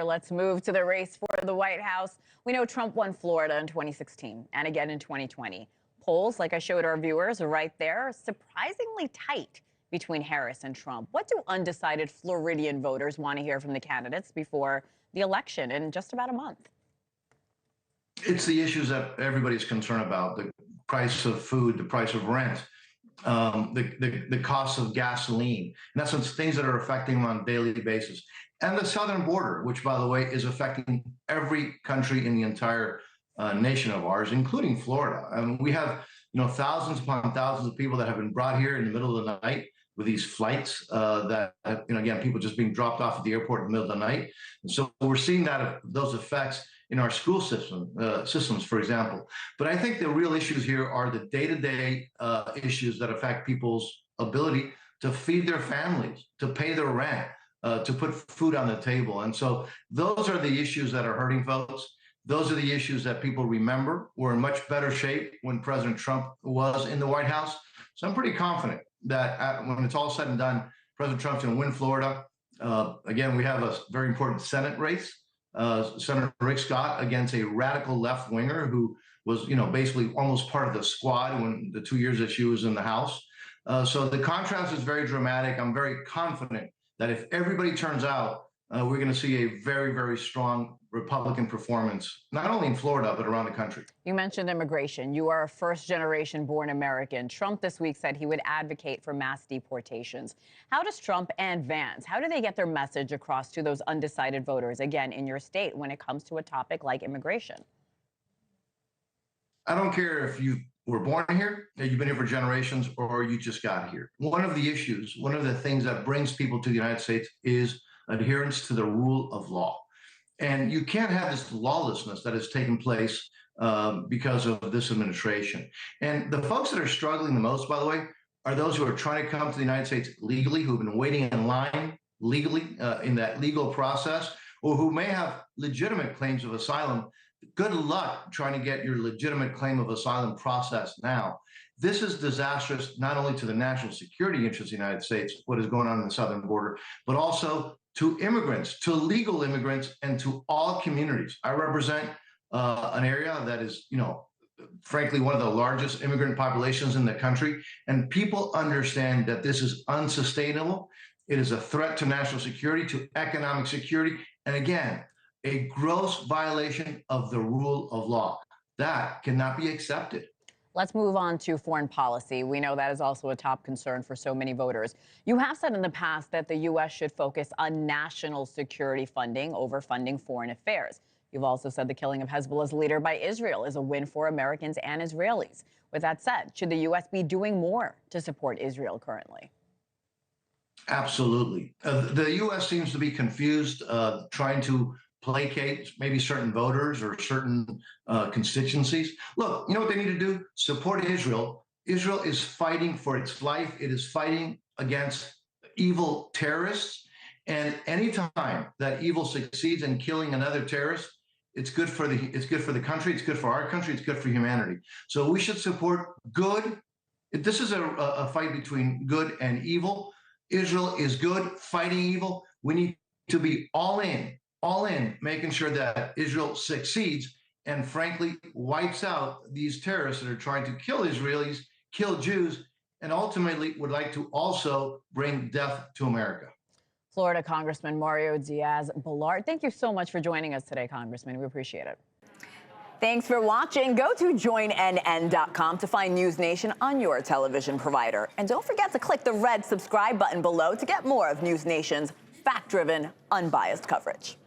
Let's move to the race for the White House. We know Trump won Florida in 2016 and again in 2020. Polls, like I showed our viewers, are right there, surprisingly tight between Harris and Trump. What do undecided Floridian voters want to hear from the candidates before the election in just about a month? It's the issues that everybody's concerned about: the price of food, the price of rent, the cost of gasoline. In essence, things that are affecting them on a daily basis. And the southern border, which, by the way, is affecting every country in the entire nation of ours, including Florida. And we have, thousands upon thousands of people that have been brought here in the middle of the night with these flights that, again, people just being dropped off at the airport in the middle of the night. And so we're seeing those effects in our school systems, for example. But I think the real issues here are the day-to-day issues that affect people's ability to feed their families, to pay their rent, to put food on the table. And so those are the issues that are hurting folks. Those are the issues that people remember. We're in much better shape when President Trump was in the White House. So I'm pretty confident that when it's all said and done, President Trump's going to win Florida. Again, we have a very important Senate race. Senator Rick Scott against a radical left winger who was, basically almost part of the squad when the 2 years that she was in the House. So the contrast is very dramatic. I'm very confident that if everybody turns out, we're going to see a very, very strong Republican performance, not only in Florida, but around the country. You mentioned immigration. You are a first-generation born American. Trump this week said he would advocate for mass deportations. How does Trump and Vance, how do they get their message across to those undecided voters, again, in your state, when it comes to a topic like immigration? I don't care if you were born here, you've been here for generations, or you just got here. One of the issues, one of the things that brings people to the United States is adherence to the rule of law. And you can't have this lawlessness that has taken place because of this administration. And the folks that are struggling the most, by the way, are those who are trying to come to the United States legally, who've been waiting in line legally in that legal process, or who may have legitimate claims of asylum. Good luck trying to get your legitimate claim of asylum processed now. This is disastrous, not only to the national security interests of the United States, what is going on in the southern border, but also to immigrants, to legal immigrants, and to all communities. I represent an area that is, frankly, one of the largest immigrant populations in the country. And people understand that this is unsustainable. It is a threat to national security, to economic security. And again, a gross violation of the rule of law. That cannot be accepted. Let's move on to foreign policy. We know that is also a top concern for so many voters. You have said in the past that the U.S. should focus on national security funding over funding foreign affairs. You've also said the killing of Hezbollah's leader by Israel is a win for Americans and Israelis. With that said, should the U.S. be doing more to support Israel currently? Absolutely. The U.S. seems to be confused, trying to placate maybe certain voters or certain constituencies. Look, you know what they need to do? Support Israel. Israel is fighting for its life. It is fighting against evil terrorists. And anytime that evil succeeds in killing another terrorist, it's good for the country. It's good for our country. It's good for humanity. So we should support good. This is a fight between good and evil. Israel is good, fighting evil. We need to be all in, making sure that Israel succeeds and, frankly, wipes out these terrorists that are trying to kill Israelis, kill Jews, and ultimately would like to also bring death to America. Florida Congressman Mario Diaz-Balart, thank you so much for joining us today, Congressman. We appreciate it. Thanks for watching. Go to joinnn.com to find NewsNation on your television provider. And don't forget to click the red subscribe button below to get more of NewsNation's fact-driven, unbiased coverage.